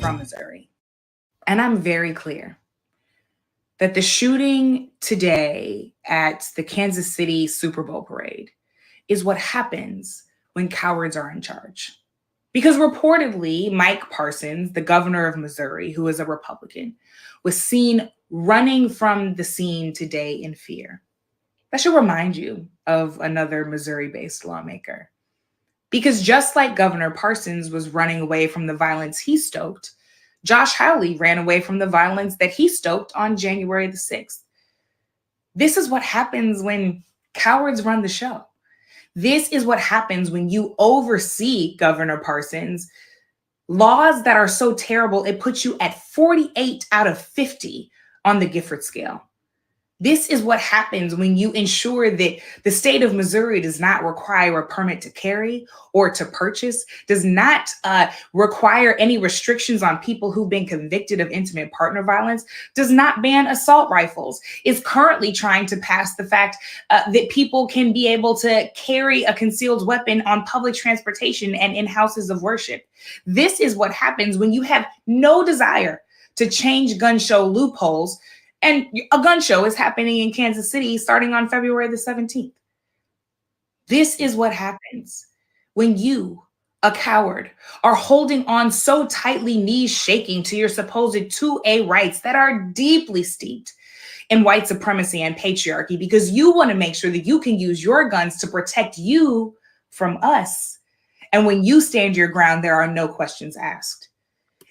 from Missouri. And I'm very clear that the shooting today at the Kansas City Super Bowl parade is what happens when cowards are in charge. Because reportedly, Mike Parsons, the governor of Missouri, who is a Republican, was seen running from the scene today in fear. That should remind you of another Missouri based lawmaker. Because just like Governor Parsons was running away from the violence he stoked, Josh Hawley ran away from the violence that he stoked on January the 6th. This is what happens when cowards run the show. This is what happens when you oversee, Governor Parsons, laws that are so terrible it puts you at 48 out of 50 on the Gifford scale. This is what happens when you ensure that the state of Missouri does not require a permit to carry or to purchase, does not require any restrictions on people who've been convicted of intimate partner violence, does not ban assault rifles, is currently trying to pass the fact that people can be able to carry a concealed weapon on public transportation and in houses of worship. This is what happens when you have no desire to change gun show loopholes. And a gun show is happening in Kansas City starting on February the 17th. This is what happens when you, a coward, are holding on so tightly, knees shaking to your supposed 2A rights that are deeply steeped in white supremacy and patriarchy because you want to make sure that you can use your guns to protect you from us. And when you stand your ground, there are no questions asked.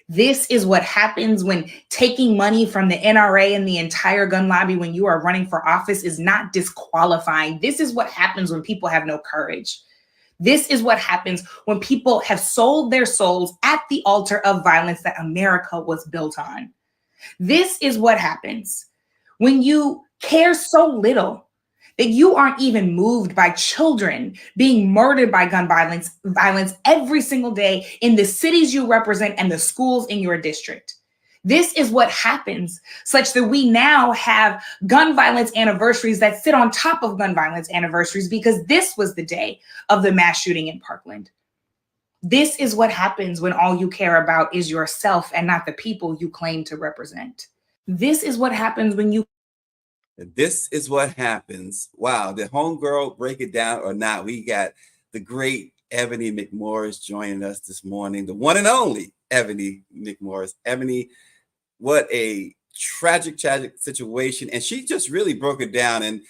This is what happens when taking money from the NRA and the entire gun lobby when you are running for office is not disqualifying. This is what happens when people have no courage. This is what happens when people have sold their souls at the altar of violence that America was built on. This is what happens when you care so little that you aren't even moved by children being murdered by gun violence every single day in the cities you represent and the schools in your district. This is what happens, such that we now have gun violence anniversaries that sit on top of gun violence anniversaries because this was the day of the mass shooting in Parkland. This is what happens when all you care about is yourself and not the people you claim to represent. This is what happens when you This is what happens. Wow, did homegirl break it down or not? We got the great Ebony McMorris joining us this morning, the one and only Ebony McMorris. Ebony, what a tragic situation. And she just really broke it down. And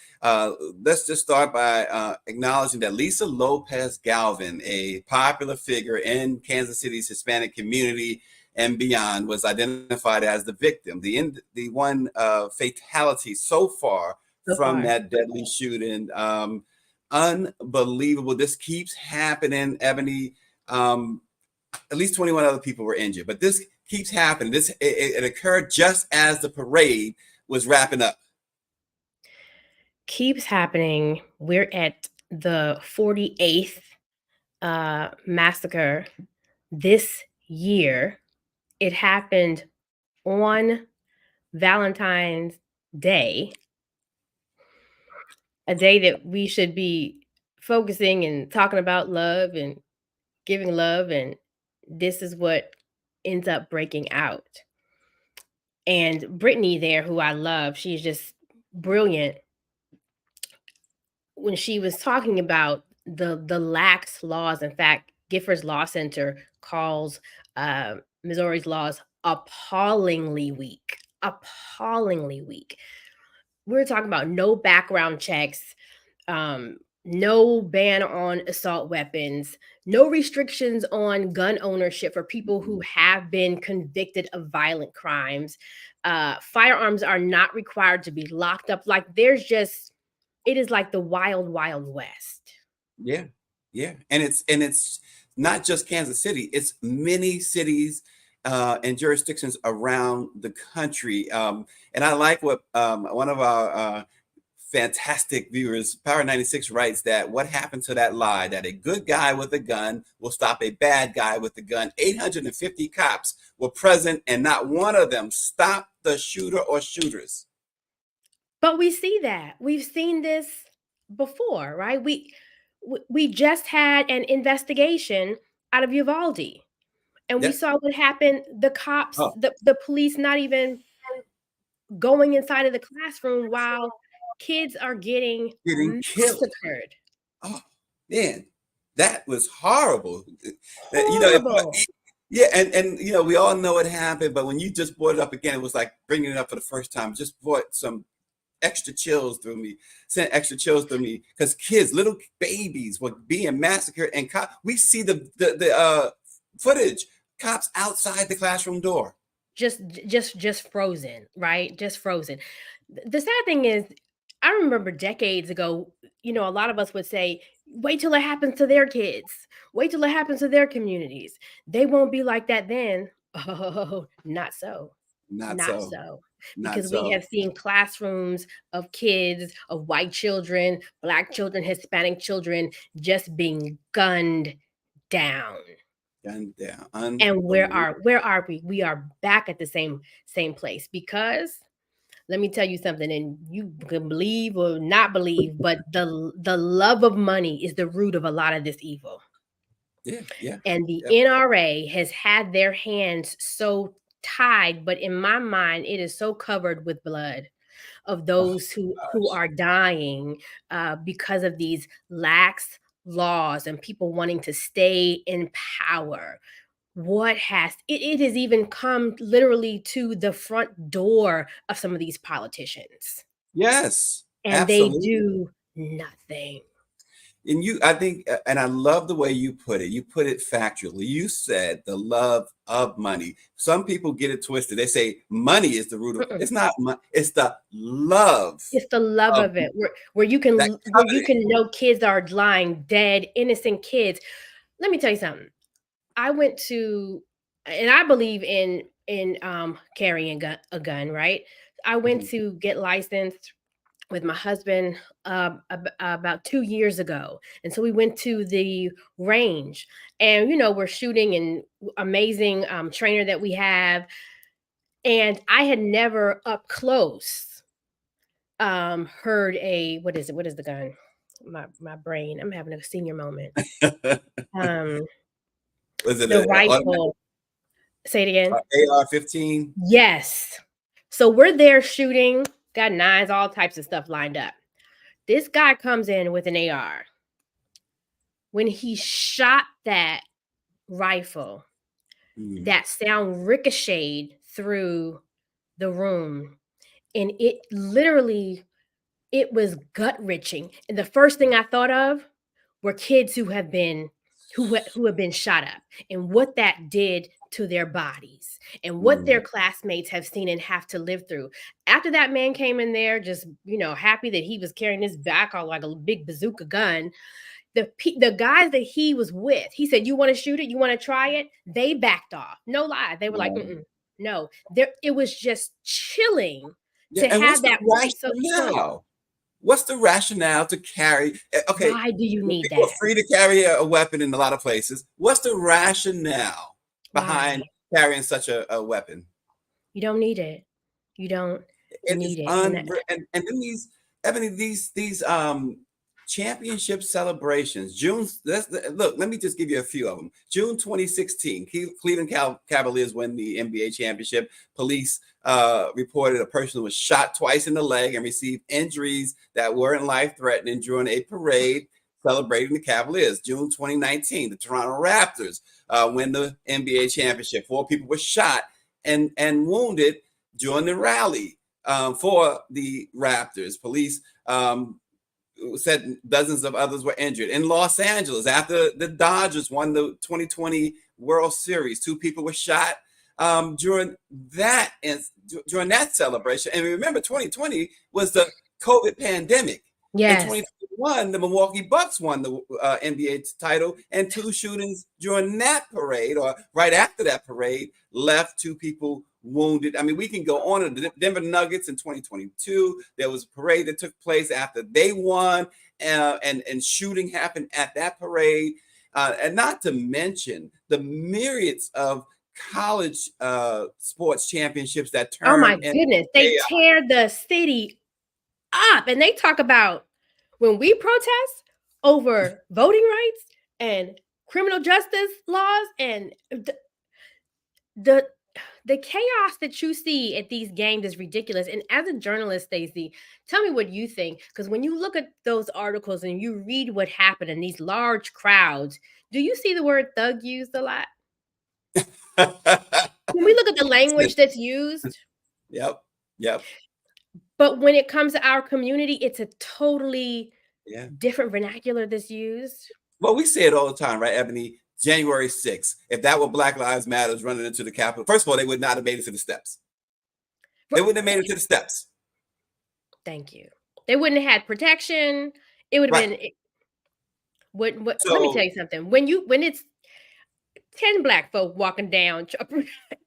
let's just start by acknowledging that Lisa Lopez Galvin, a popular figure in Kansas City's Hispanic community and beyond, was identified as the victim, the one fatality so far from that deadly shooting. Unbelievable. This keeps happening, Ebony. At least 21 other people were injured, but this keeps happening. It occurred just as the parade was wrapping up. Keeps happening. We're at the 48th massacre this year. It happened on Valentine's Day, a day that we should be focusing and talking about love and giving love, and this is what ends up breaking out. And Brittany there, who I love, she's just brilliant. When she was talking about the lax laws, in fact, Giffords Law Center calls Missouri's laws appallingly weak. Appallingly weak. We're talking about no background checks, no ban on assault weapons, no restrictions on gun ownership for people who have been convicted of violent crimes. Firearms are not required to be locked up. Like it is like the wild, wild west. Yeah. And it's not just Kansas City, it's many cities and jurisdictions around the country. And I like what one of our fantastic viewers, Power 96, writes that what happened to that lie that a good guy with a gun will stop a bad guy with a gun. 850 cops were present and not one of them stopped the shooter or shooters. But we see that. We've seen this before, right? We just had an investigation out of Uvalde. And we saw what happened. The cops, Oh, the police not even going inside of the classroom while kids are getting getting killed. massacred. Oh man, that was horrible. You know, Horrible. yeah, and you know, we all know it happened, but when you just brought it up again, it was like bringing it up for the first time. Just brought some extra chills through me, sent extra chills through me, because kids, little babies, were being massacred, and we see the footage, cops outside the classroom door. Just frozen, right? Just frozen. The sad thing is, I remember decades ago, a lot of us would say, wait till it happens to their kids. Wait till it happens to their communities. They won't be like that then. Oh, not so. Not Not so, so. not Because we so. have seen classrooms of kids, of white children, Black children, Hispanic children just being gunned down. Gunned down. And where Unbelievable. are we? We are back at the same place, because let me tell you something, and you can believe or not believe, but the love of money is the root of a lot of this evil. Yeah, yeah. And the Yeah. NRA has had their hands so tied, but in my mind, it is so covered with blood of Oh those who gosh. are dying because of these lax laws and people wanting to stay in power. It has even come literally to the front door of some of these politicians, Yes, and they absolutely. do nothing. And I think, and I love the way you put it. You put it factually. You said the love of money. Some people get it twisted. They say money is the root of. Mm-mm. It's not money. It's the love It's the love of of it, where you that can know kids are lying dead, innocent kids. Let me tell you something. I went to, and I believe in carrying a gun, right? I went covenant. to get licensed with my husband about 2 years ago, and so we went to the range, and we're shooting, and amazing trainer that we have, and I had never up close heard a, what is the gun? My brain, I'm having a senior moment. um Was it the an automatic rifle. Say it again. AR-15? Yes. So we're there shooting, got nines, all types of stuff lined up. This guy comes in with an AR. When he shot that rifle, Mm, that sound ricocheted through the room, and it was gut wrenching. And the first thing I thought of were kids who have been shot up, and what that did to their bodies, and what mm. their classmates have seen and have to live through. After that man came in there, just happy that he was carrying this back on like a big bazooka gun. The guys that he was with, he said, "You want to shoot it? You want to try it?" They backed off. No lie, they were like, Um, "Mm-mm, no." There, it was just chilling yeah, to and what's have the that right so close. rationale? What's the rationale to carry? Okay, Why do you need people are that? free to carry a weapon in a lot of places. What's the rationale behind Why? carrying such a weapon? You don't need it. You don't It is need it. And unreal. And then these, Ebony, these championship celebrations. Look, let me just give you a few of them. June 2016, Cleveland Cavaliers win the NBA championship. Police reported a person was shot twice in the leg and received injuries that weren't life-threatening during a parade celebrating the Cavaliers. June 2019, the Toronto Raptors win the NBA championship. 4 people were shot and wounded during the rally for the Raptors. Police said dozens of others were injured. In Los Angeles, after the Dodgers won the 2020 World Series, 2 people were shot during that celebration. And remember, 2020 was the COVID pandemic. In yes, 2021, the Milwaukee Bucks won the NBA title, and 2 shootings during that parade, or right after that parade, left 2 people wounded. I mean, we can go on. The Denver Nuggets in 2022, there was a parade that took place after they won, and shooting happened at that parade. And not to mention the myriads of college sports championships that oh my turned into goodness, they chaos. tear the city up, and they talk about when we protest over voting rights and criminal justice laws, and the chaos that you see at these games is ridiculous. And as a journalist, Stacey, tell me what you think. Because when you look at those articles and you read what happened in these large crowds, do you see the word thug used a lot? When we look at the language that's used. Yep. Yep. But when it comes to our community, it's a totally Yeah. different vernacular that's used. Well, we say it all the time, right, Ebony? January 6th. If that were Black Lives Matters running into the Capitol, first of all, they would not have made it to the steps. They wouldn't have made it to the steps. Thank you. They wouldn't have had protection. It would have been. Let me tell you something. When it's 10 Black folk walking down,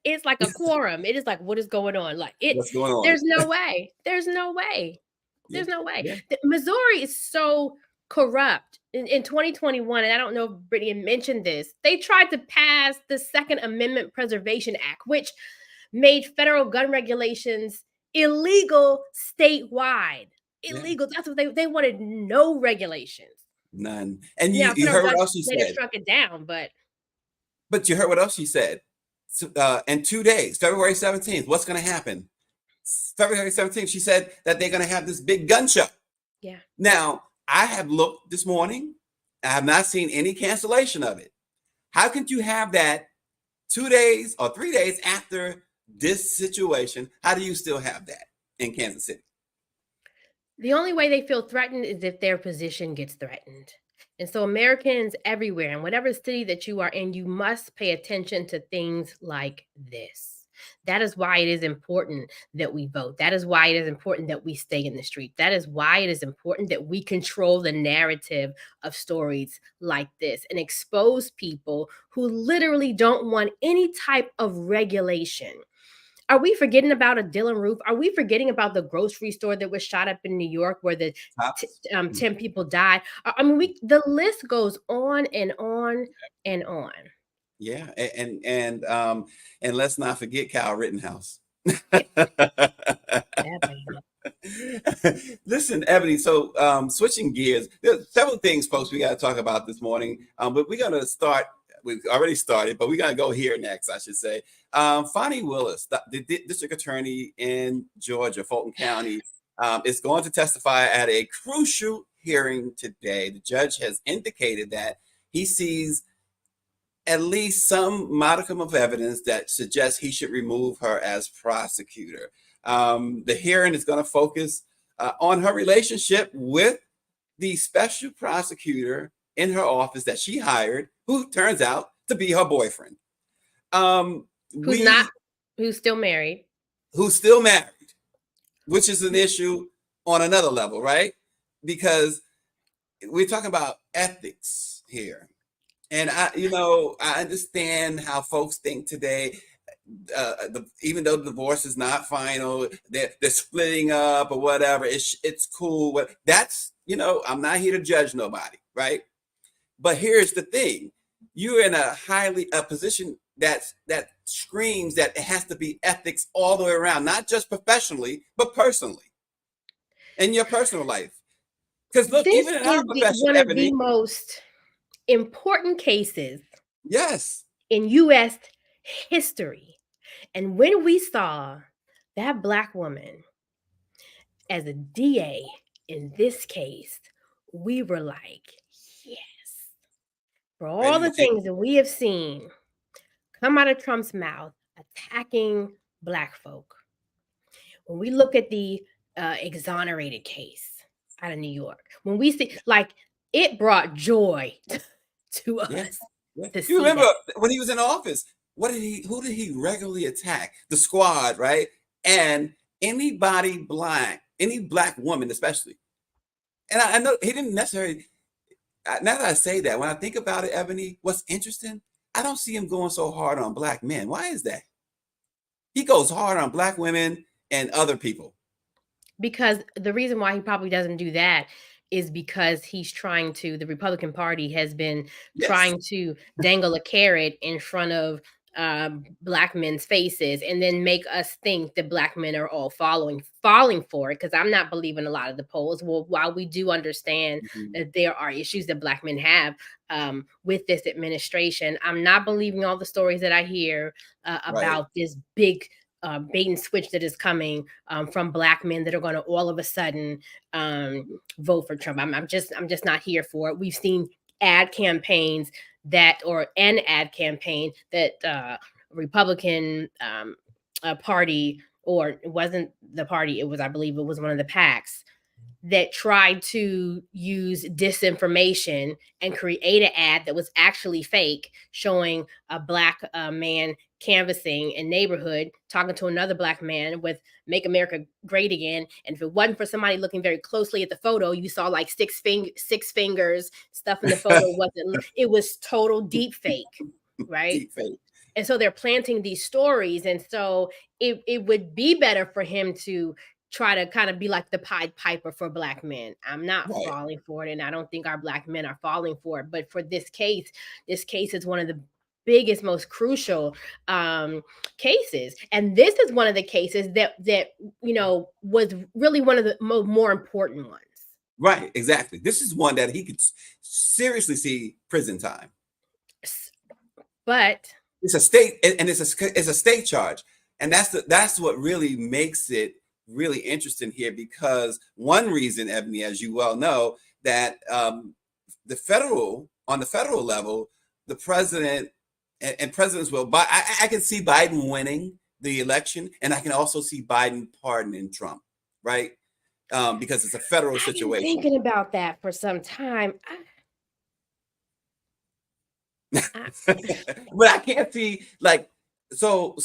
it's like a quorum. It is like, what is going on? Like what's going on? There's no way. There's no way. There's no way. Yeah. Missouri is so corrupt. In 2021, and I don't know if Brittany mentioned this, they tried to pass the Second Amendment Preservation Act, which made federal gun regulations illegal statewide. Illegal. Yeah. That's what they wanted. No regulations. None. And you heard what else she said. They struck it down, but you heard what else she said. In 2 days, February 17th, what's going to happen? February 17th, she said that they're going to have this big gun show. Yeah. Now, I have looked this morning. I have not seen any cancellation of it. How could you have that 2 days or 3 days after this situation? How do you still have that in Kansas City? The only way they feel threatened is if their position gets threatened. And so Americans everywhere, in whatever city that you are in, you must pay attention to things like this. That is why it is important that we vote. That is why it is important that we stay in the street. That is why it is important that we control the narrative of stories like this and expose people who literally don't want any type of regulation. Are we forgetting about a Dylan Roof? Are we forgetting about the grocery store that was shot up in New York where the 10 people died? I mean, the list goes on and on and on. Yeah, and let's not forget Kyle Rittenhouse. Listen, Ebony, so switching gears, there's several things, folks, we got to talk about this morning, but we're going to start. We've already started, but we're going to go here next, I should say. Fani Willis, the district attorney in Georgia, Fulton County, is going to testify at a crucial hearing today. The judge has indicated that he sees at least some modicum of evidence that suggests he should remove her as prosecutor. The hearing is going to focus on her relationship with the special prosecutor in her office that she hired, who turns out to be her boyfriend. Who's still married. Who's still married, which is an issue on another level, right? Because we're talking about ethics here. And I understand how folks think today, even though the divorce is not final, they're splitting up or whatever, it's cool. But that's, I'm not here to judge nobody, right? But here's the thing. You're in a position that screams that it has to be ethics all the way around, not just professionally, but personally, in your personal life. Because look, this even in our profession, one of the most important cases, yes, in U.S. history. And when we saw that Black woman as a DA in this case, we were like, yes. For all the things that we have seen come out of Trump's mouth attacking Black folk, when we look at the exonerated case out of New York, when we see, like, it brought joy to us. Yeah. You remember when he was in office, who did he regularly attack? The squad, right? And anybody Black, any Black woman especially. And I know he didn't necessarily, now that I say that, when I think about it, Ebony, what's interesting, I don't see him going so hard on Black men. Why is that? He goes hard on Black women and other people. Because the reason why he probably doesn't do that is because the Republican Party has been trying to dangle a carrot in front of Black men's faces and then make us think that Black men are all falling for it, because I'm not believing a lot of the polls. Well, while we do understand that there are issues that Black men have with this administration, I'm not believing all the stories that I hear about this big bait and switch that is coming from Black men that are going to all of a sudden vote for Trump. I'm just not here for it. We've seen ad campaigns an ad campaign that Republican party, or it wasn't the party, it was, I believe it was one of the PACs, that tried to use disinformation and create an ad that was actually fake, showing a Black man canvassing a neighborhood, talking to another Black man with "Make America Great Again." And if it wasn't for somebody looking very closely at the photo, you saw like six fingers. Stuff in the photo it was total deep fake, right? Deep fake. And so they're planting these stories. And so it would be better for him to try to kind of be like the Pied Piper for Black men. I'm not falling for it, and I don't think our Black men are falling for it. But for this case is one of the biggest, most crucial cases. And this is one of the cases that was really one of the more important ones. Right, exactly. This is one that he could seriously see prison time. But it's a state, and it's a state charge, and that's what really makes it really interesting here, because one reason, Ebony, as you well know, that on the federal level, the president and presidents will, but I can see Biden winning the election, and I can also see Biden pardoning Trump, right? Because it's a federal situation. I've been thinking about that for some time. But I can't see, like, so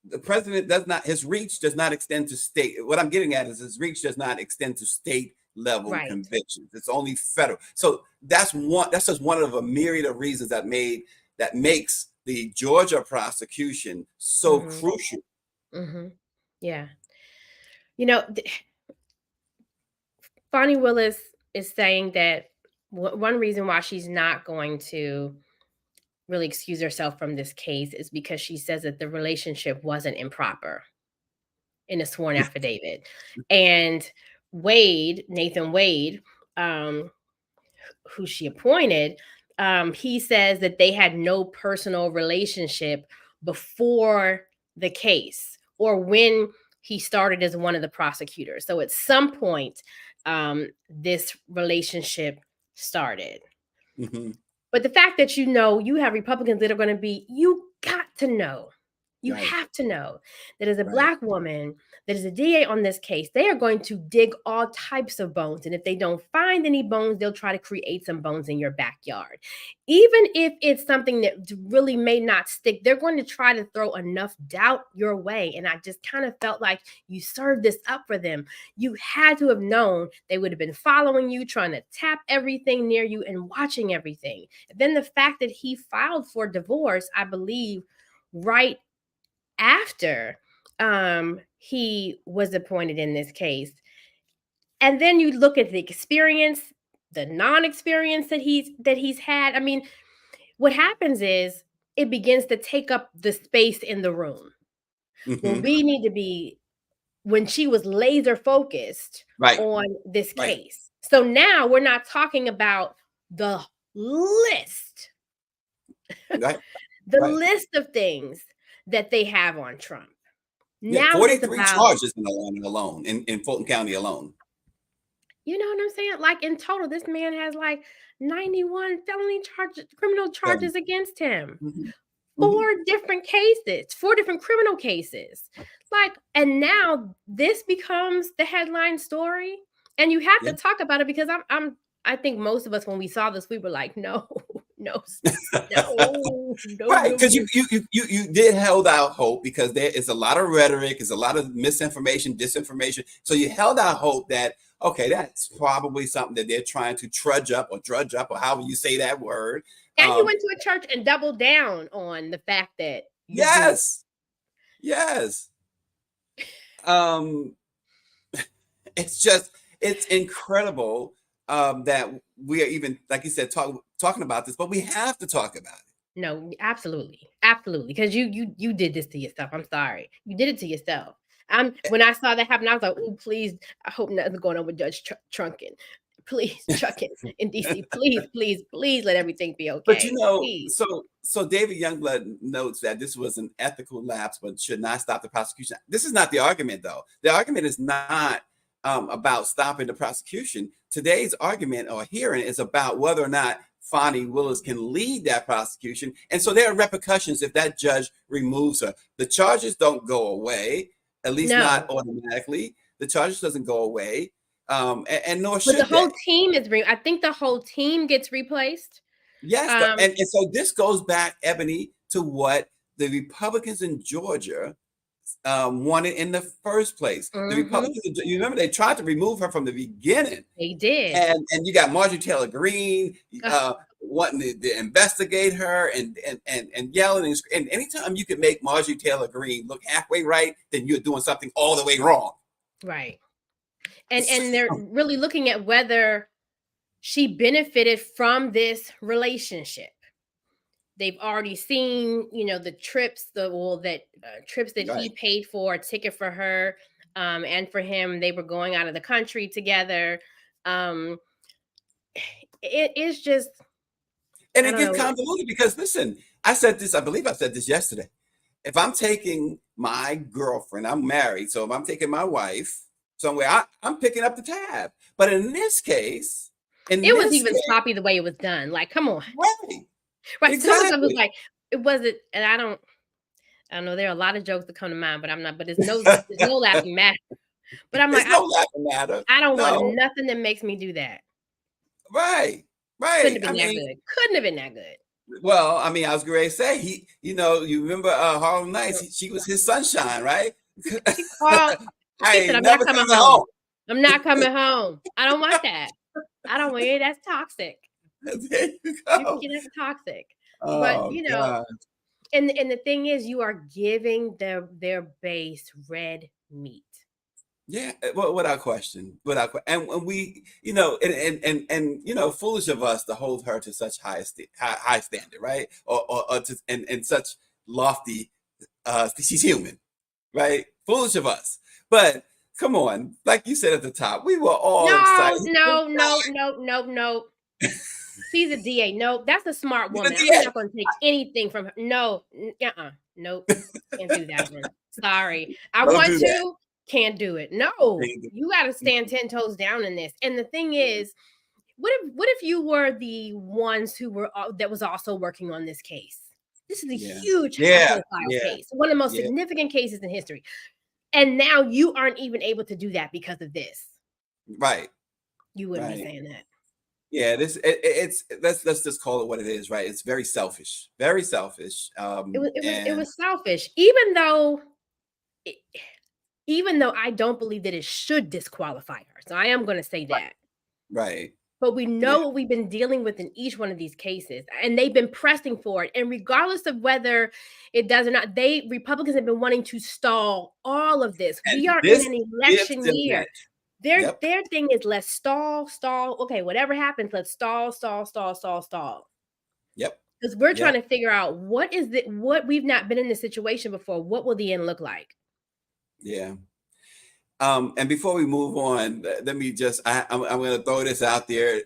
the president his reach does not extend to state. What I'm getting at is his reach does not extend to state level convictions. It's only federal. So that's just one of a myriad of reasons that makes the Georgia prosecution so crucial. Yeah. Fonnie Willis is saying that one reason why she's not going to really excuse herself from this case is because she says that the relationship wasn't improper in a sworn affidavit. And Nathan Wade, who she appointed, he says that they had no personal relationship before the case or when he started as one of the prosecutors. So at some point, this relationship started. But the fact that you have Republicans that are going to be, you got to know, you have to know that as a Black woman that is a DA on this case, they are going to dig all types of bones. And if they don't find any bones, they'll try to create some bones in your backyard. Even if it's something that really may not stick, they're going to try to throw enough doubt your way. And I just kind of felt like you served this up for them. You had to have known they would have been following you, trying to tap everything near you and watching everything. And then the fact that he filed for divorce, I believe, right after he was appointed in this case. And then you look at the experience, the non-experience that he's had. I mean, what happens is it begins to take up the space in the room. Well, we need to be, when she was laser focused on this case. So now we're not talking about the list, list of things that they have on Trump. Now 43 charges in alone in Fulton County alone. You know what I'm saying? Like in total, this man has like 91 criminal charges against him. 4 different cases, 4 different criminal cases. Like, and now this becomes the headline story. And you have to talk about it, because I think most of us, when we saw this, we were like, no. Right, because you did hold out hope, because there is a lot of rhetoric, there's a lot of misinformation, disinformation. So you held out hope that, okay, that's probably something that they're trying to drudge up, or however you say that word. And you went to a church and doubled down on the fact that yes. It's incredible that we are even, like you said, talking about this, but we have to talk about it. No, absolutely. Absolutely. Because you did this to yourself. I'm sorry. You did it to yourself. When I saw that happen, I was like, oh, please, I hope nothing's going on with Judge Trunkin. Please, Trunkin in DC. Please, please, please let everything be But you okay. know, Please. so David Youngblood notes that this was an ethical lapse, but should not stop the prosecution. This is not the argument, though. The argument is not about stopping the prosecution. Today's argument or hearing is about whether or not Fonnie Willis can lead that prosecution. And so there are repercussions if that judge removes her. The charges don't go away, at least not automatically. The charges doesn't go away. And nor should the whole they. team is I think the whole team gets replaced. Yes, and so this goes back, Ebony, to what the Republicans in Georgia wanted in the first place. The Republicans, you remember, they tried to remove her from the beginning. They did. And you got Marjorie Taylor Greene wanting to investigate her and yelling. And anytime you can make Marjorie Taylor Greene look halfway right, then you're doing something all the way wrong. Right. And they're really looking at whether she benefited from this relationship. They've already seen, the trips, trips that he paid for, a ticket for her, and for him. They were going out of the country together. It is just, and it gets convoluted because, listen, I believe I said this yesterday. If I'm taking my girlfriend, I'm married, so if I'm taking my wife somewhere, I'm picking up the tab. But in this case, it was even sloppy the way it was done. Like, come on. Right. Exactly. So I was like, it wasn't, and I don't know. There are a lot of jokes that come to mind, but I'm not, but there's no laughing matter. But I'm like, no laughing matter. I don't want nothing that makes me do that. Right. Couldn't have been that good. Couldn't have been that good. Well, I mean, I was going to say, you remember Harlem Nights, she was his sunshine, right? He said, I'm not coming home. I'm not coming home. I don't want that. I don't want it. That's toxic. There you go. That's toxic. Oh, but God. and the thing is, you are giving their base red meat. Yeah, without question, and we, and foolish of us to hold her to such high standard, right? Or and such lofty. She's human, right? Foolish of us, but come on, like you said at the top, we were all excited. No. She's a DA. No, that's a smart woman. I'm not going to take anything from her. No, nope, can't do that one. Sorry, I want to. Can't do it. No, you got to stand 10 toes down in this. And the thing is, what if you were the ones who were that was also working on this case? This is a huge high-profile case, one of the most significant cases in history, and now you aren't even able to do that because of this. Right. You wouldn't be saying that. Yeah, let's just call it what it is, right? It's very selfish. Very selfish. It was selfish, even though I don't believe that it should disqualify her. So I am going to say that. Right. But we know what we've been dealing with in each one of these cases, and they've been pressing for it. And regardless of whether it does or not, Republicans have been wanting to stall all of this. We are in an election year. Their thing is, let's stall. Okay, whatever happens, let's stall. Yep. Because we're trying to figure out what we've not been in this situation before. What will the end look like? Yeah. And before we move on, let me I'm going to throw this out there.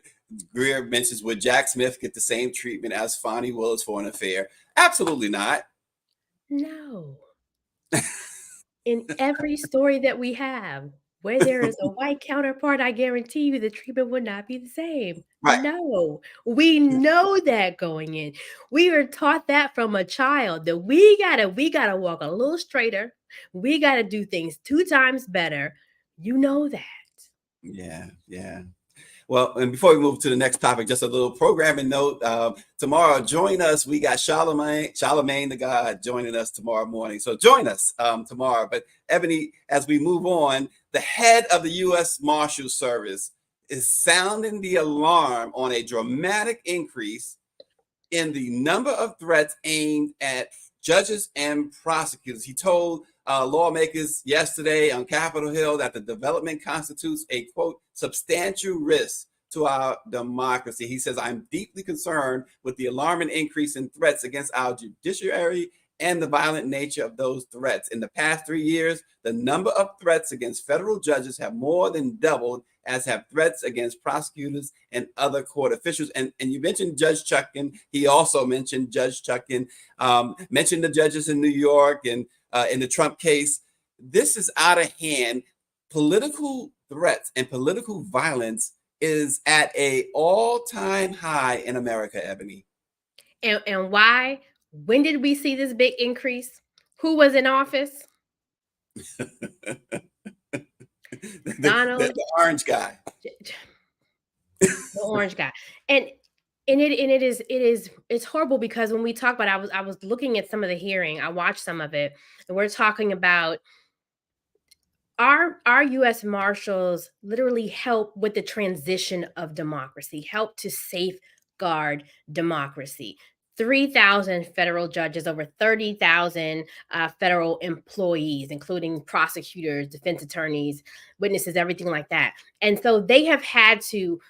Greer mentions, would Jack Smith get the same treatment as Fonnie Willis for an affair? Absolutely not. No. In every story that we have, where there is a white counterpart, I guarantee you the treatment would not be the same. Right. No, we know that going in. We were taught that from a child, that we gotta walk a little straighter. We got to do things 2 times better. You know that. Yeah. Well, and before we move to the next topic, just a little programming note. Tomorrow, join us. We got Charlemagne the God joining us tomorrow morning. So join us tomorrow. But Ebony, as we move on, the head of the U.S. Marshal Service is sounding the alarm on a dramatic increase in the number of threats aimed at judges and prosecutors. He told lawmakers yesterday on Capitol Hill that the development constitutes a, quote, substantial risk to our democracy. He says, I'm deeply concerned with the alarming increase in threats against our judiciary and the violent nature of those threats. In the past 3 years, the number of threats against federal judges have more than doubled, as have threats against prosecutors and other court officials. And you mentioned Judge Chutkan. He also mentioned Judge Chutkan, mentioned the judges in New York and in the Trump case. This is out of hand. Political threats and political violence is at an all-time high in America, Ebony. And why? When did we see this big increase? Who was in office? Donald, the orange guy. The orange guy. And it's horrible, because when we talk about, I was looking at some of the hearing, I watched some of it, and we're talking about our U.S. Marshals literally help with the transition of democracy, help to safeguard democracy. 3,000 federal judges, over 30,000 federal employees, including prosecutors, defense attorneys, witnesses, everything like that. And so they have had to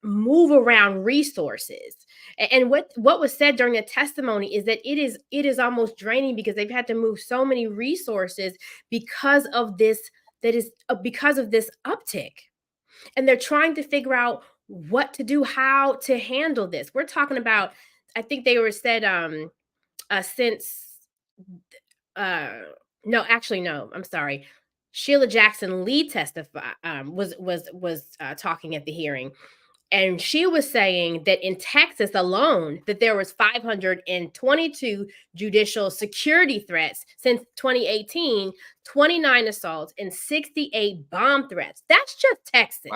move around resources. And what was said during the testimony is that it is almost draining, because they've had to move so many resources because of this uptick. And they're trying to figure out what to do, how to handle this. We're talking about, I think they were said no, I'm sorry. Sheila Jackson Lee testified, was talking at the hearing. And she was saying that in Texas alone, that there was 522 judicial security threats since 2018, 29 assaults, and 68 bomb threats. That's just Texas.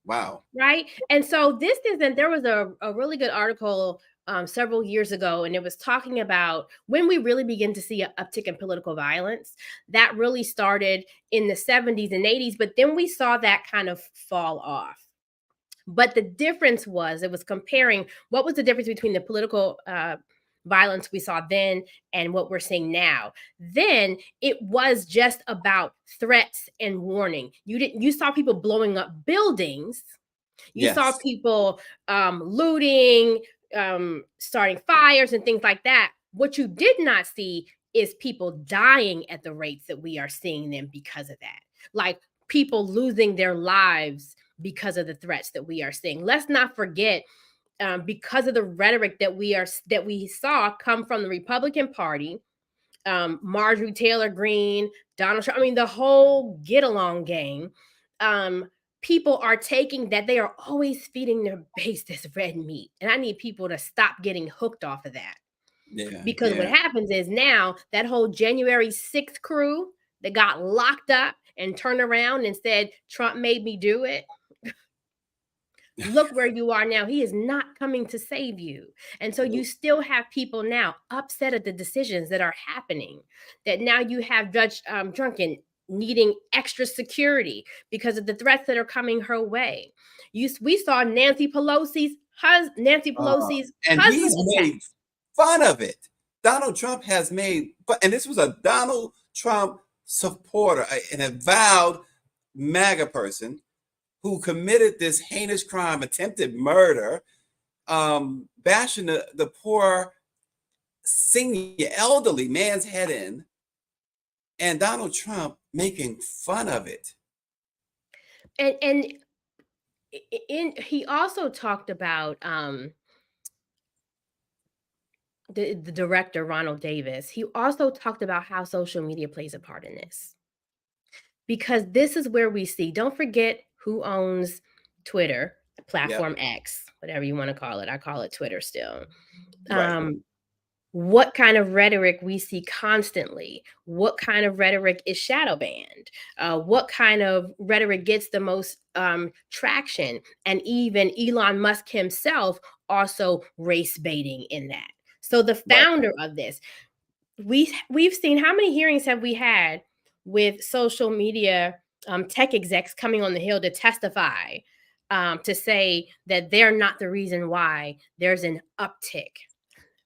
Wow. Right? And so there was a really good article several years ago, and it was talking about when we really begin to see an uptick in political violence. That really started in the 70s and 80s, but then we saw that kind of fall off. But the difference was, it was comparing what was the difference between the political violence we saw then and what we're seeing now. Then it was just about threats and warning. You saw people blowing up buildings. You Yes. saw people looting, starting fires and things like that. What you did not see is people dying at the rates that we are seeing them because of that. Like people losing their lives because of the threats that we are seeing. Let's not forget, because of the rhetoric that we saw come from the Republican Party, Marjorie Taylor Greene, Donald Trump, I mean, the whole get along gang, people are taking that, they are always feeding their base this red meat. And I need people to stop getting hooked off of that. Because what happens is now that whole January 6th crew that got locked up and turned around and said, Trump made me do it. Look where you are now. He is not coming to save you. And so you still have people now upset at the decisions that are happening, that now you have Judge Drunken needing extra security because of the threats that are coming her way. We saw Nancy Pelosi's husband. And he's made fun of it. Donald Trump has made, and this was a Donald Trump supporter, an avowed MAGA person who committed this heinous crime, attempted murder, bashing the poor senior elderly man's head in, and Donald Trump making fun of it. And he also talked about the director, Ronald Davis. He also talked about how social media plays a part in this. Because this is where we see, don't forget who owns Twitter, platform X, whatever you want to call it. I call it Twitter still. Right. What kind of rhetoric we see constantly? What kind of rhetoric is shadow banned? What kind of rhetoric gets the most traction? And even Elon Musk himself also race baiting in that. So the founder of this, we've seen, how many hearings have we had with social media tech execs coming on the Hill to testify, to say that they're not the reason why there's an uptick.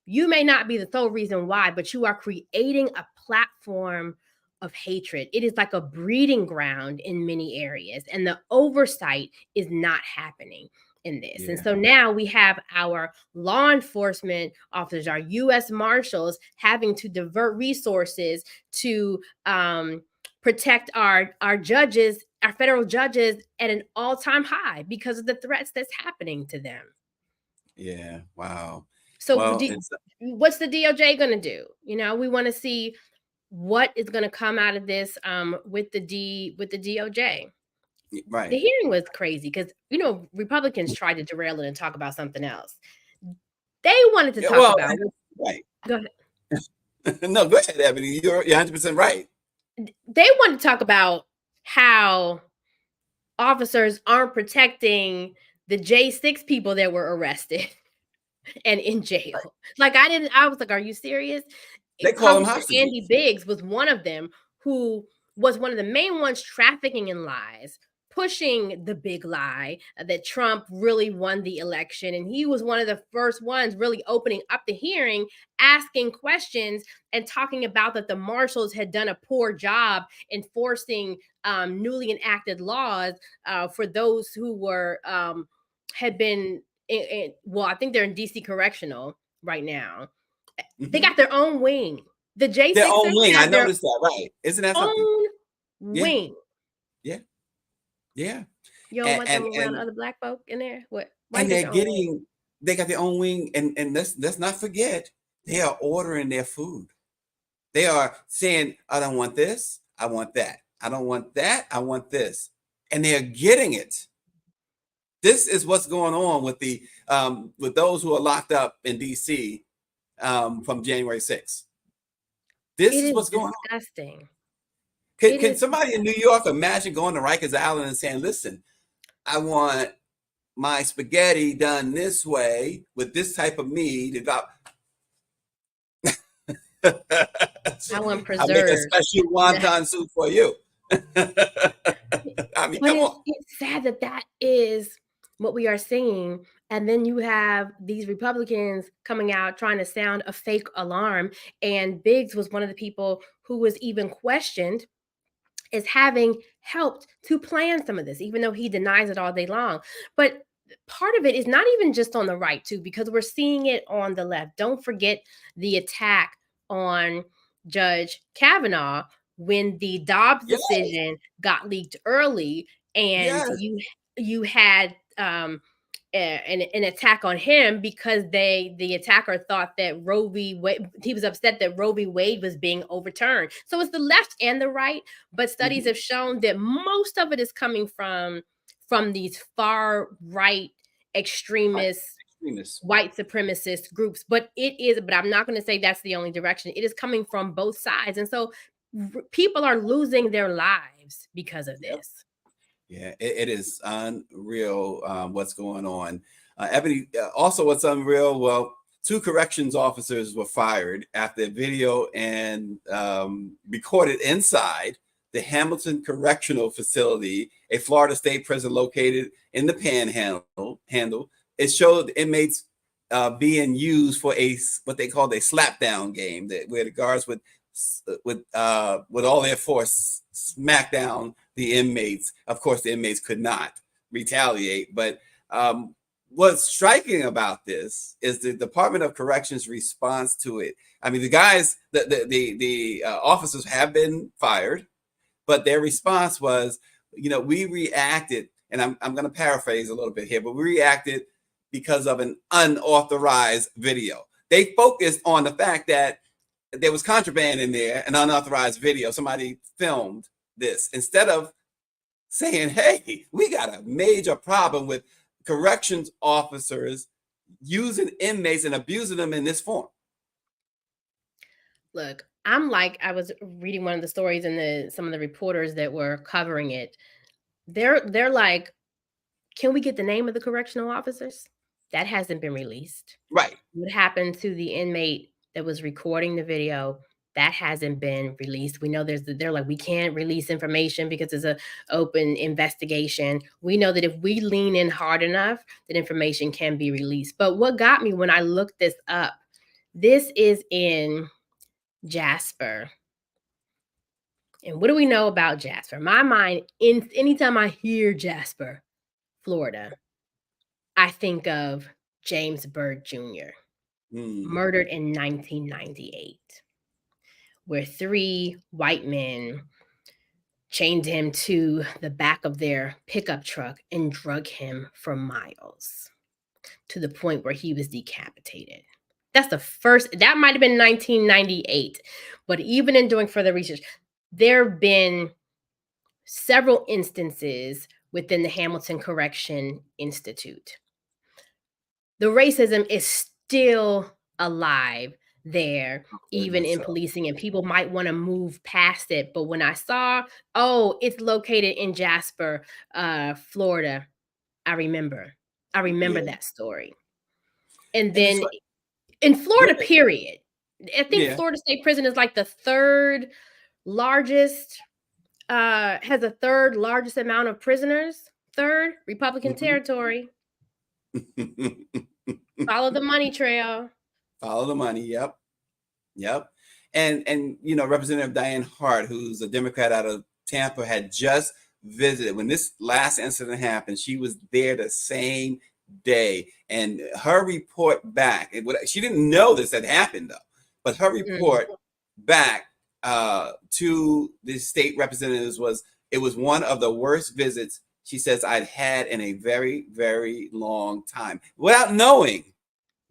You may not be the sole reason why, but you are creating a platform of hatred. It is like a breeding ground in many areas, and the oversight is not happening in this. Yeah. And so now we have our law enforcement officers, our U.S. Marshals, having to divert resources to protect our judges, our federal judges, at an all-time high because of the threats that's happening to them. Yeah. Wow. So Well, what's the DOJ going to do? We want to see what is going to come out of this with the DOJ. right. The hearing was crazy because Republicans tried to derail it and talk about something else. They wanted to talk about right. Go ahead. No, go ahead, Ebony. You're 100% right. They wanted to talk about how officers aren't protecting the J6 people that were arrested and in jail. Like I was like, are you serious? They call them Congressman hostages. Andy Biggs was one of them, who was one of the main ones trafficking in lies, pushing the big lie that Trump really won the election. And he was one of the first ones really opening up the hearing, asking questions and talking about that the marshals had done a poor job enforcing newly enacted laws for those who were had been well, I think they're in DC Correctional right now. They got their own wing. The J6ers their own wing. I have their noticed that. Right? Isn't that something? own wing. Yeah. Yeah. You don't want them around other black folk in there? What? And they got their own wing, and let's not forget, they are ordering their food. They are saying, I don't want this, I want that. I don't want that, I want this. And they're getting it. This is what's going on with those who are locked up in DC from January 6th. This is what's going on. Disgusting. Can somebody in New York imagine going to Rikers Island and saying, listen, I want my spaghetti done this way with this type of meat. I want preserved. I make a special wonton soup for you. I mean, come on. It's sad that is what we are seeing. And then you have these Republicans coming out trying to sound a fake alarm. And Biggs was one of the people who was even questioned as having helped to plan some of this, even though he denies it all day long. But part of it is not even just on the right, too, because we're seeing it on the left. Don't forget the attack on Judge Kavanaugh when the Dobbs decision got leaked early, and you had an attack on him because the attacker thought that Roe v. Wade, he was upset that Roe v. Wade was being overturned. So it's the left and the right, but studies have shown that most of it is coming from these far right extremist white supremacist groups. But I'm not going to say that's the only direction. It is coming from both sides. And so people are losing their lives because of this. Yeah, it is unreal what's going on. Ebony, also what's unreal, well, 2 corrections officers were fired after a video and recorded inside the Hamilton Correctional Facility, a Florida state prison located in the Panhandle. It showed inmates being used for what they called a slapdown game, where the guards would with all their force smack down the inmates. Of course, the inmates could not retaliate, but what's striking about this is the Department of Corrections response to it. I mean, the guys, the officers have been fired, but their response was, we reacted, and I'm going to paraphrase a little bit here, but we reacted because of an unauthorized video. They focused on the fact that there was contraband in there, an unauthorized video. Somebody filmed this instead of saying, hey, we got a major problem with corrections officers using inmates and abusing them in this form. Look, I was reading one of the stories and some of the reporters that were covering it. They're like, can we get the name of the correctional officers? That hasn't been released. Right. What happened to the inmate that was recording the video? That hasn't been released. We know they're like, we can't release information because it's an open investigation. We know that if we lean in hard enough, that information can be released. But what got me when I looked this up, this is in Jasper, And what do we know about Jasper? My mind, anytime I hear Jasper, Florida, I think of James Byrd Jr., murdered in 1998, where 3 white men chained him to the back of their pickup truck and drug him for miles to the point where he was decapitated. That's the first, that might have been 1998. But even in doing further research, there have been several instances within the Hamilton Correction Institute. The racism is still alive there, even in policing, and people might want to move past it. But when I saw, oh, it's located in Jasper, Florida, I remember that story. And then in Florida, period, I think Florida State Prison is like the third largest, has the third largest amount of prisoners, third Republican territory. Follow the money trail. Follow the money. Yep. And you know, Representative Diane Hart, who's a Democrat out of Tampa, had just visited when this last incident happened. She was there the same day, and her report back, she didn't know this had happened though, but her report back to the state representatives was, it was one of the worst visits she says I'd had in a very, very long time, without knowing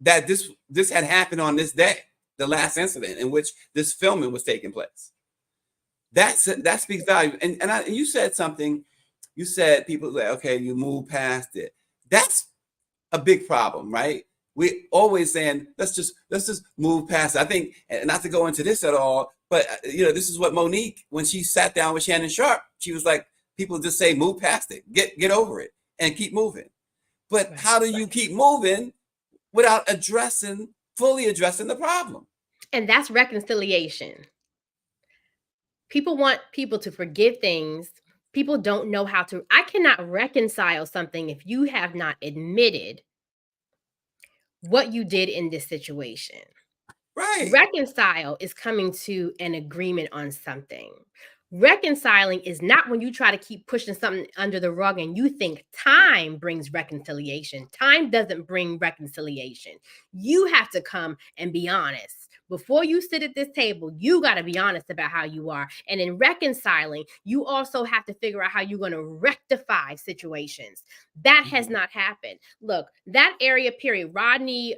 that this had happened on this day, the last incident in which this filming was taking place. That speaks value. And you said something. You said people like, okay, you move past it. That's a big problem, right? We always saying let's just move past it. I think, and not to go into this at all, but you know, this is what Monique, when she sat down with Shannon Sharp, she was like, people just say move past it, get over it, and keep moving. But how do you keep moving without fully addressing the problem? And that's reconciliation. People want people to forgive things. People don't know how to. I cannot reconcile something if you have not admitted what you did in this situation. Right. Reconcile is coming to an agreement on something. Reconciling is not when you try to keep pushing something under the rug and you think time brings reconciliation. Time doesn't bring reconciliation. You have to come and be honest. Before you sit at this table, you got to be honest about how you are. And in reconciling, you also have to figure out how you're going to rectify situations. That has not happened. Look, that area period, Rodney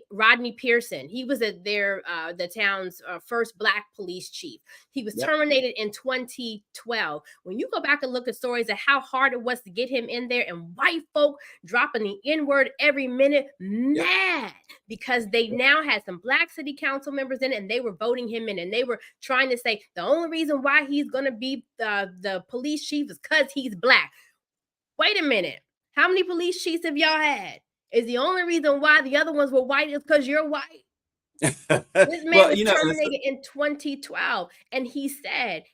Pearson, he was the town's first Black police chief. He was terminated in 2012. When you go back and look at stories of how hard it was to get him in there, and white folk dropping the N-word every minute, mad because they now had some Black city council members in it, and they were voting him in, and they were trying to say the only reason why he's going to be the police chief is because he's Black. Wait a minute. How many police chiefs have y'all had? Is the only reason why the other ones were white is because you're white? This man was terminated in 2012, and he said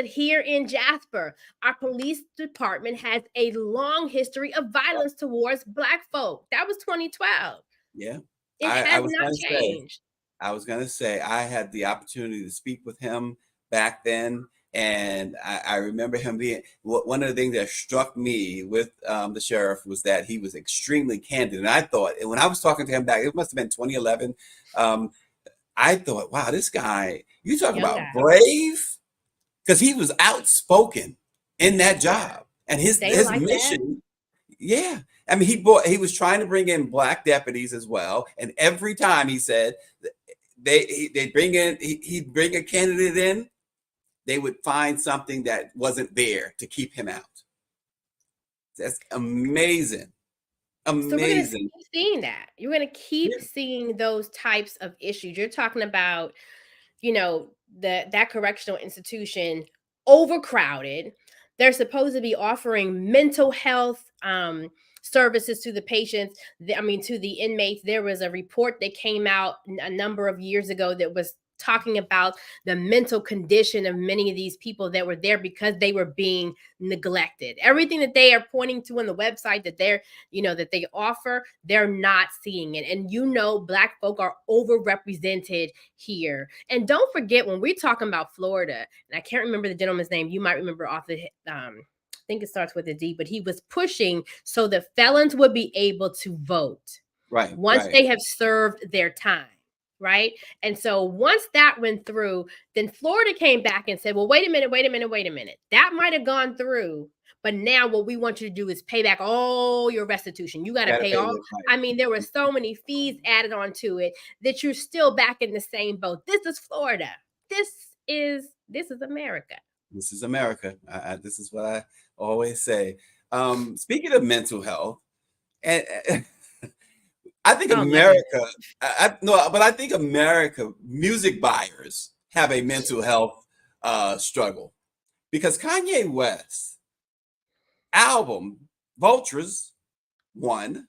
here in Jasper, our police department has a long history of violence towards Black folk. That was 2012. Yeah, it has not changed. I was going to say I had the opportunity to speak with him back then, and I remember him being one of the things that struck me with the sheriff was that he was extremely candid. And I thought, when I was talking to him back, it must have been 2011. I thought, wow, this guy, you talk about brave, because he was outspoken in that job and his mission. Yeah. I mean, he was trying to bring in Black deputies as well. And every time he said he'd bring a candidate in, they would find something that wasn't there to keep him out. That's amazing. Amazing. So we're going to keep seeing that. You're going to keep seeing those types of issues. You're talking about, you know, that correctional institution overcrowded. They're supposed to be offering mental health services to the patients. To the inmates. There was a report that came out a number of years ago that was talking about the mental condition of many of these people that were there because they were being neglected. Everything that they are pointing to on the website that they're, that they offer, they're not seeing it. And Black folk are overrepresented here. And don't forget, when we're talking about Florida, and I can't remember the gentleman's name, you might remember off the I think it starts with a D, but he was pushing so that felons would be able to vote once they have served their time, right? And so once that went through, then Florida came back and said, well, wait a minute. That might have gone through, but now what we want you to do is pay back all your restitution. You got to pay all. I mean, there were so many fees added onto it that you're still back in the same boat. This is Florida. This is America. This is America. This is what I always say. Speaking of mental health, and I think America, I think America, music buyers have a mental health struggle because Kanye West's album, Vultures, won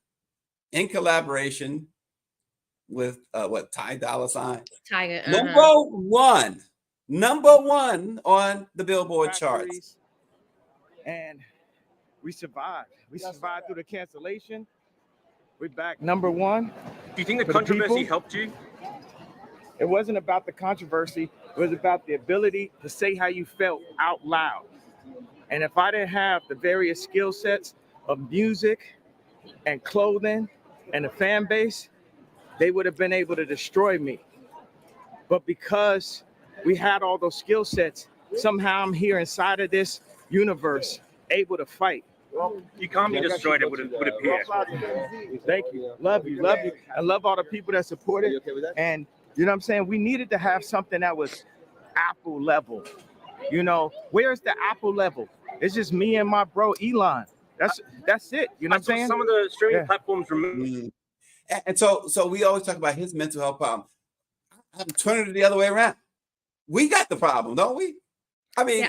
in collaboration with Ty Dolla $ign? Tiger. Number one on the Billboard charts. And we survived. We survived through the cancellation. We're back number one. Do you think the controversy helped you? It wasn't about the controversy. It was about the ability to say how you felt out loud. And if I didn't have the various skill sets of music and clothing and a fan base, they would have been able to destroy me. But because we had all those skill sets, somehow I'm here inside of this universe, able to fight. You can't be destroyed, it would appear. Thank you. Love you. I love all the people that support it. And you know what I'm saying? We needed to have something that was Apple level. Where's the Apple level? It's just me and my bro Elon. That's it. You know what I'm saying? Some of the streaming platforms remove. And so we always talk about his mental health problem. I'm turning it the other way around. We got the problem, don't we? I mean,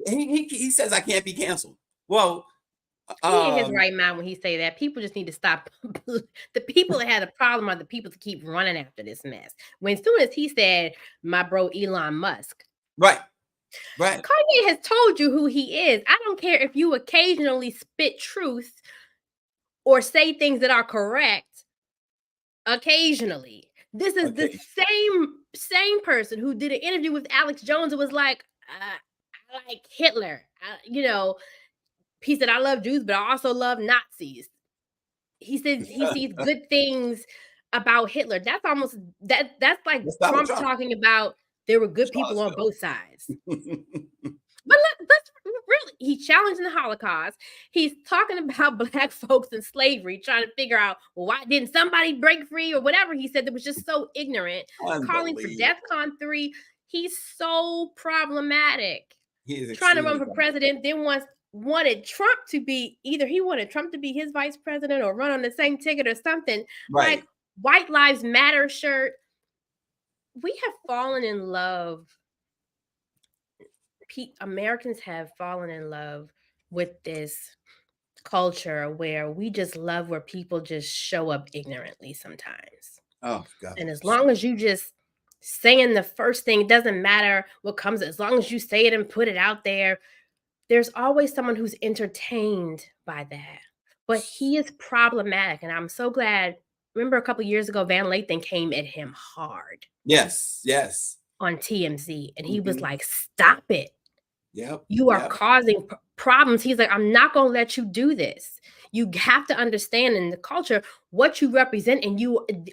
he says I can't be canceled. Well, he in his right mind when he say that. People just need to stop. The people that had a problem are the people that keep running after this mess. When as soon as he said, my bro Elon Musk. Right. Kanye has told you who he is. I don't care if you occasionally spit truth or say things that are correct. Occasionally. This is the same person who did an interview with Alex Jones and was like, I like Hitler. He said, I love Jews, but I also love Nazis. He said he sees good things about Hitler. That's almost that's like Trump talking about there were good people on both sides. But let's really, he's challenging the Holocaust. He's talking about Black folks and slavery, trying to figure out, well, why didn't somebody break free or whatever he said that was just so ignorant. Calling for DEFCON 3. He's so problematic. He's trying to run for president, then wanted Trump to be he wanted Trump to be his vice president or run on the same ticket or something. Right. Like White Lives Matter shirt. We have fallen in love. Americans have fallen in love with this culture where we just love where people just show up ignorantly sometimes. Oh, God. And as long as you just saying the first thing, it doesn't matter what comes, as long as you say it and put it out there, there's always someone who's entertained by that. But he is problematic. And I'm so glad. Remember a couple of years ago, Van Lathan came at him hard. Yes. On TMZ. And he was like, stop it. Yep. You are causing problems. He's like, I'm not going to let you do this. You have to understand in the culture what you represent and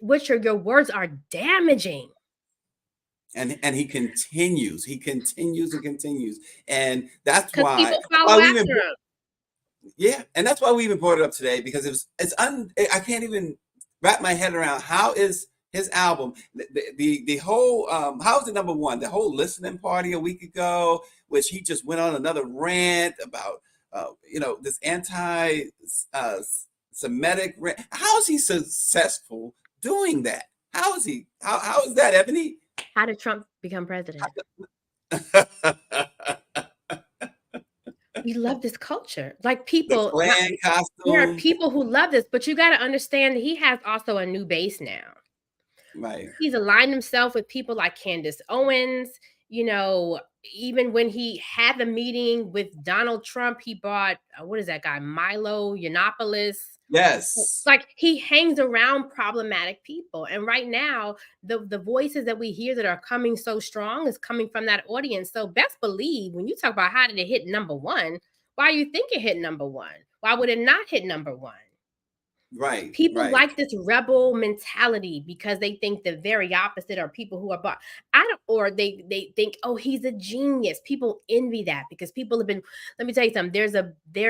what your words are damaging. And he continues. And that's why people follow after him. Yeah, and that's why we even brought it up today, because I can't even wrap my head around how is his album, the whole how is it number one? The whole listening party a week ago, which he just went on another rant about this anti-Semitic rant. How is he successful doing that? How is that, Ebony? How did Trump become president? We love this culture. Like people, there are people who love this, but you got to understand that he has also a new base now. Right. He's aligned himself with people like Candace Owens. You know, even when he had the meeting with Donald Trump, he brought, what is that guy, Milo Yiannopoulos. Yes. Like, he hangs around problematic people. And right now, the voices that we hear that are coming so strong is coming from that audience. So best believe when you talk about how did it hit #1, why you think it hit #1? Why would it not hit #1? Right. People right. like this rebel mentality because they think the very opposite are people who are or they think, oh, he's a genius. People envy that because people have been, let me tell you something, there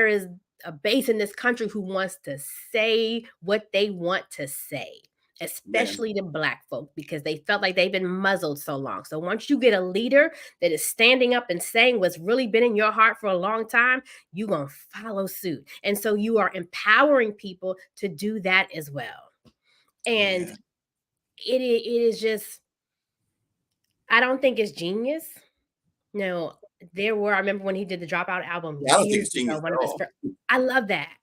is a base in this country who wants to say what they want to say, especially the Black folk, because they felt like they've been muzzled so long. So once you get a leader that is standing up and saying what's really been in your heart for a long time, you're going to follow suit. And so you are empowering people to do that as well. And it is just, I don't think it's genius. No, I remember when he did the Dropout album. I don't think it's genius at all. I love that.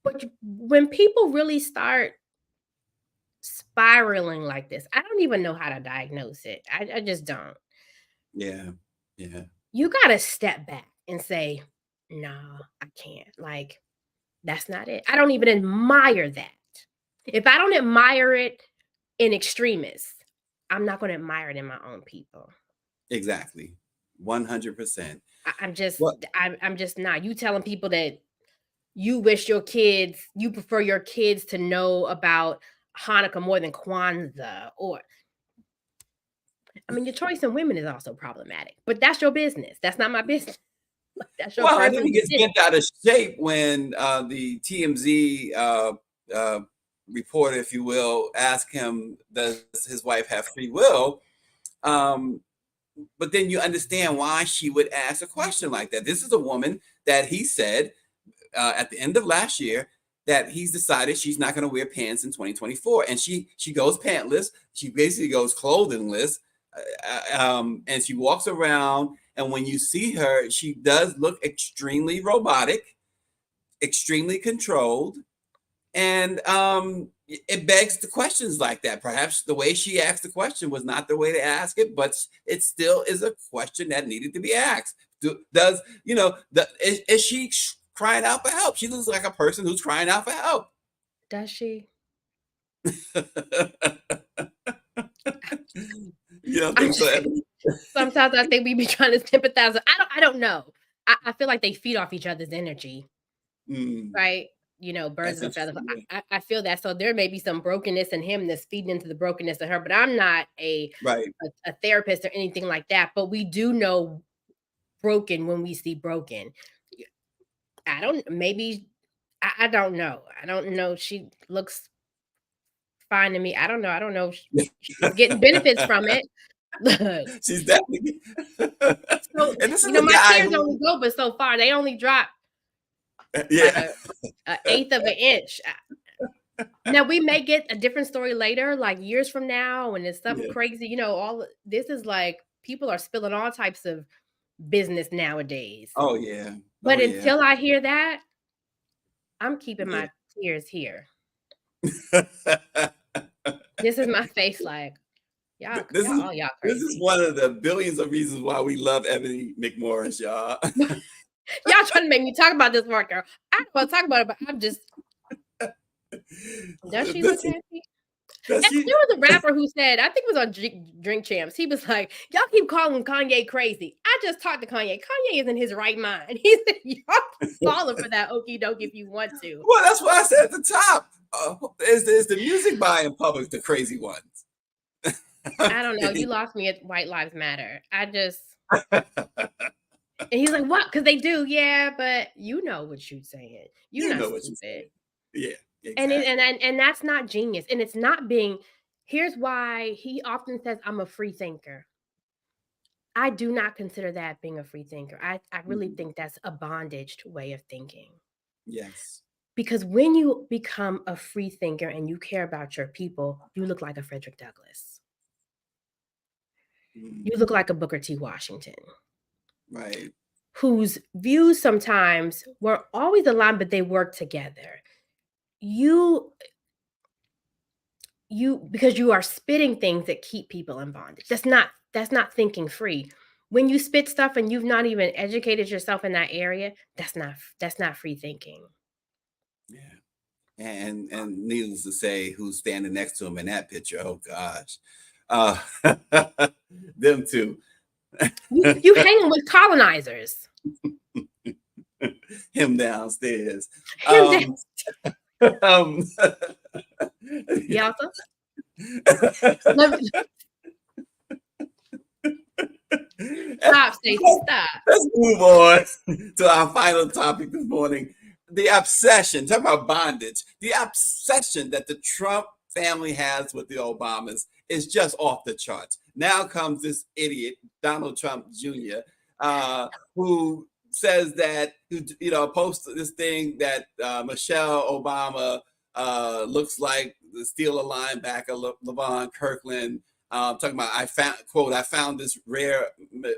But when people really start spiraling like this, I don't even know how to diagnose it. I just don't. Yeah. You got to step back and say, no, I can't. Like, that's not it. I don't even admire that. If I don't admire it in extremists, I'm not going to admire it in my own people. Exactly. 100%. I'm just not. You telling people that you wish you prefer your kids to know about Hanukkah more than Kwanzaa, or, I mean, your choice in women is also problematic, but that's your business. That's not my business. That's your and then he gets bent out of shape when the TMZ reporter, if you will, asked him, does his wife have free will? But then you understand why she would ask a question like that. This is a woman that he said at the end of last year that he's decided she's not going to wear pants in 2024. And she goes pantless. She basically goes clothingless. And she walks around. And when you see her, she does look extremely robotic, extremely controlled. And it begs the questions like that. Perhaps the way she asked the question was not the way to ask it, but it still is a question that needed to be asked. Is she crying out for help? She looks like a person who's crying out for help. Does she? You don't think so? Sometimes I think we be trying to sympathize. I don't know. I feel like they feed off each other's energy, right? Birds of a feather. I feel that. So there may be some brokenness in him that's feeding into the brokenness of her. But I'm not a therapist or anything like that. But we do know broken when we see broken. I don't know. I don't know. She looks fine to me. I don't know. She's getting benefits from it. She's definitely. So, and this is my tears only go but so far. They only drop like an eighth of an inch. Now we may get a different story later, like years from now, when it's something crazy. All this is like people are spilling all types of business nowadays. Oh yeah. But until I hear that, I'm keeping my tears here. This is my face, like. This is one of the billions of reasons why we love Ebony McMorris, y'all. Y'all trying to make me talk about this one, girl. I don't want to talk about it, but I'm just. Does she look happy? There was a rapper who said, I think it was on Drink Champs. He was like, y'all keep calling Kanye crazy. I just talked to Kanye. Kanye is in his right mind. He said, y'all keep falling for that okie doke if you want to. Well, that's what I said at the top. Is the music buying public the crazy ones? I don't know. You lost me at White Lives Matter. And he's like, what? Because they do. Yeah, but you know what you're saying. You know what you're saying. Yeah. Exactly. And that's not genius. And it's not being, here's why he often says, I'm a free thinker. I do not consider that being a free thinker. I really think that's a bondaged way of thinking. Yes. Because when you become a free thinker and you care about your people, you look like a Frederick Douglass. You look like a Booker T. Washington. Right. Whose views sometimes weren't always aligned, but they worked together. You because you are spitting things that keep people in bondage. That's not thinking free. When you spit stuff and you've not even educated yourself in that area, that's not free thinking. Yeah. And needless to say, who's standing next to him in that picture? Oh gosh, them two. You hanging with colonizers. Him downstairs. Him Yeah. Stop, Stacey, stop. Let's move on to our final topic this morning. The obsession, talking about bondage, the obsession that the Trump family has with the Obamas is just off the charts. Now comes this idiot, Donald Trump Jr., who says that, posted this thing that Michelle Obama looks like the Steeler linebacker, Levon Kirkland. Talking about, I found this rare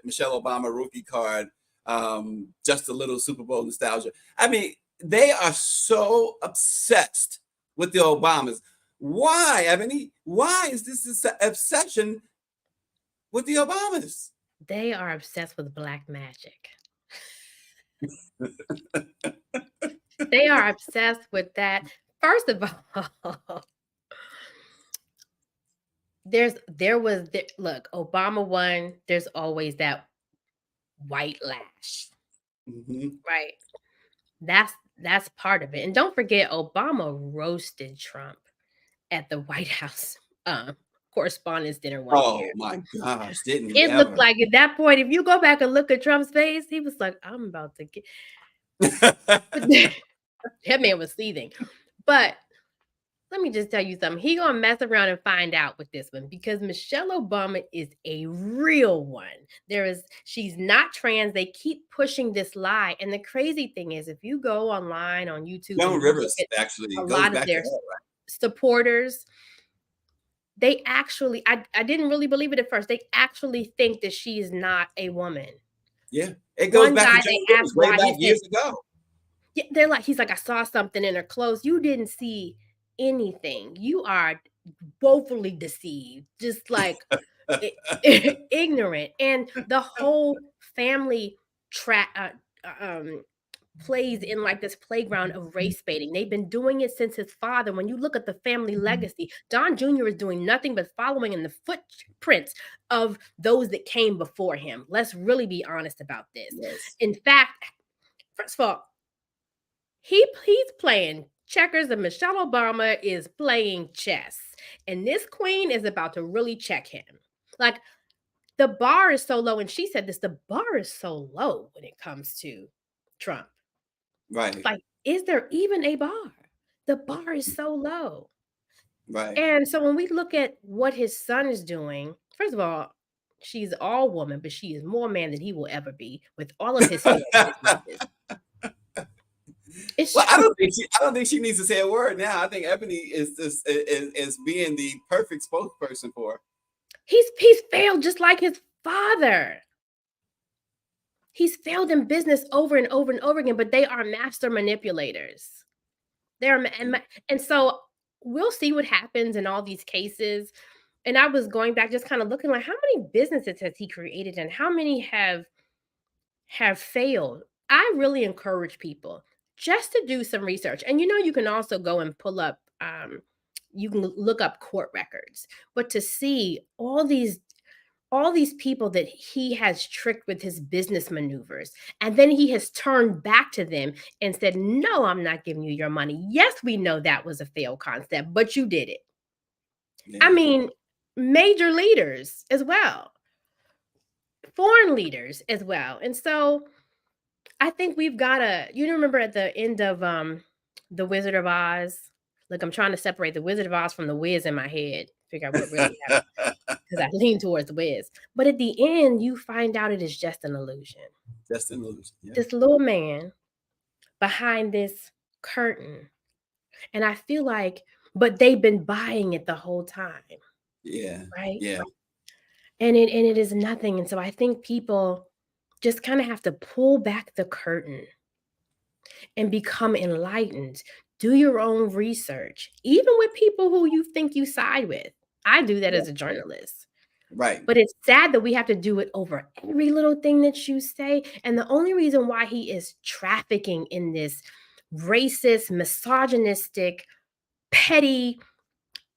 Michelle Obama rookie card, just a little Super Bowl nostalgia. I mean, they are so obsessed with the Obamas. Why, Ebony? Why is this obsession with the Obamas? They are obsessed with black magic. They are obsessed with that. First of all, look, Obama won. There's always that white lash, right? That's part of it. And don't forget, Obama roasted Trump at the White House correspondence dinner one year. Oh my gosh, didn't he? It looked like at that point, if you go back and look at Trump's face, he was like, I'm about to get that man was seething. But let me just tell you something. He gonna mess around and find out with this one, because Michelle Obama is a real one. She's not trans. They keep pushing this lie. And the crazy thing is, if you go online on YouTube, Joan Rivers actually, a lot of their supporters, they actually, I didn't really believe it at first. They actually think that she is not a woman. Yeah, it goes back to Joan Rivers way back years ago. Yeah, he's like, I saw something in her clothes. You didn't see anything. You are woefully deceived, just like ignorant. And the whole family plays in like this playground of race baiting. They've been doing it since his father. When you look at the family legacy, Don Jr. is doing nothing but following in the footprints of those that came before him. Let's really be honest about this. Yes. In fact, first of all, he's playing checkers and Michelle Obama is playing chess. And this queen is about to really check him. Like, the bar is so low, and she said this, the bar is so low when it comes to Trump. Right. Like, is there even a bar? The bar is so low. Right. And so when we look at what his son is doing, first of all, she's all woman, but she is more man than he will ever be, with all of his businesses. Well, I don't think she needs to say a word now. I think Ebony is being the perfect spokesperson for her. He's failed just like his father. He's failed in business over and over and over again, but they are master manipulators. And so we'll see what happens in all these cases. And I was going back, just kind of looking like, how many businesses has he created and how many have failed? I really encourage people just to do some research. And you can also go and pull up, you can look up court records, but to see all these people that he has tricked with his business maneuvers, and then he has turned back to them and said, no, I'm not giving you your money. Yes, we know that was a failed concept, but you did it. Yeah. I mean, major leaders as well, foreign leaders as well. And so I think we've got to, remember at the end of The Wizard of Oz, look, I'm trying to separate The Wizard of Oz from The Wiz in my head, figure out what really happened, because I lean towards The Wiz. But at the end, you find out it is just an illusion. Just an illusion. Yeah. This little man behind this curtain. And I feel like, but they've been buying it the whole time. Yeah. Right? Yeah. And it is nothing. And so I think people just kind of have to pull back the curtain and become enlightened. Do your own research, even with people who you think you side with. I do that as a journalist. Right. But it's sad that we have to do it over every little thing that you say. And the only reason why he is trafficking in this racist, misogynistic, petty,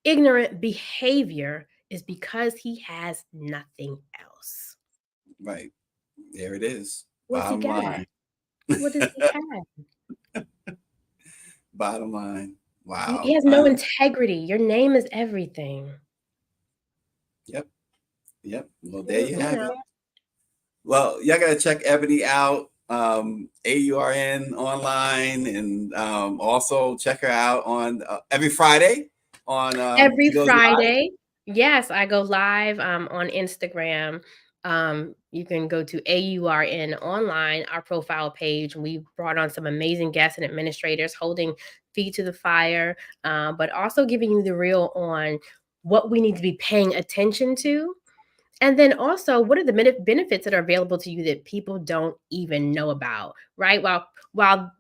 ignorant behavior is because he has nothing else. Right. There it is. What's he Bottom got? line. What does he have? Bottom line. Wow. He has no integrity. Your name is everything. Yep. Well, there you have it. Well, y'all gotta check Ebony out. AURN online, and also check her out on every Friday on Every Friday. Live. Yes, I go live on Instagram. You can go to AURN online, our profile page. We brought on some amazing guests and administrators holding feet to the fire, but also giving you the real on what we need to be paying attention to. And then also, what are the benefits that are available to you that people don't even know about, right? While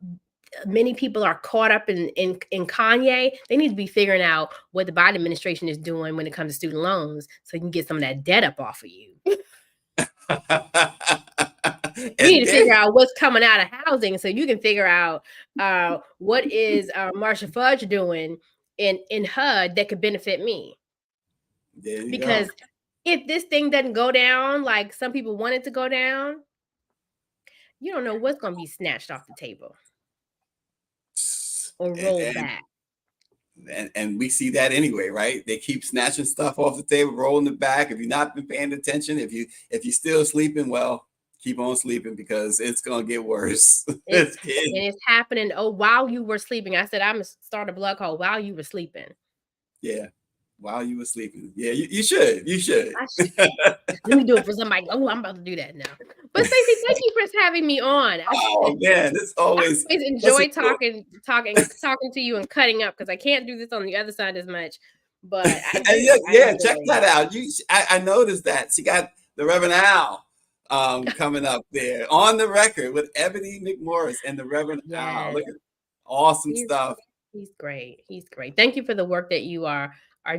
many people are caught up in Kanye, they need to be figuring out what the Biden administration is doing when it comes to student loans so you can get some of that debt up off of you. You need to figure out what's coming out of housing so you can figure out what is Marsha Fudge doing in HUD that could benefit me. Because if this thing doesn't go down like some people want it to go down, you don't know what's going to be snatched off the table or rolled back. And we see that anyway, right? They keep snatching stuff off the table, rolling it back. If you've not been paying attention, if you're still sleeping, well, keep on sleeping because it's gonna get worse. It's happening. Oh, while you were sleeping, I said I'm gonna start a blog called "While You Were Sleeping." Yeah, while you were sleeping. Yeah, you should. Let me do it for somebody. Oh, I'm about to do that now. But Stacey, thank you for having me on. Oh man, it's always I always enjoy talking to you and cutting up because I can't do this on the other side as much. But check that out. I noticed that she got the Reverend Al coming up there on the record with Ebony McMorris and the Reverend Al. Look at awesome stuff. He's great. He's great. Thank you for the work that you are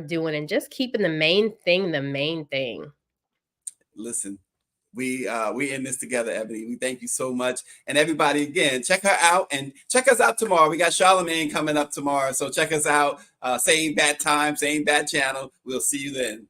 doing and just keeping the main thing. Listen, we in this together, Ebony. We thank you so much. And everybody, again, check her out and check us out tomorrow. We got Charlamagne coming up tomorrow. So check us out. Same bad time, same bad channel. We'll see you then.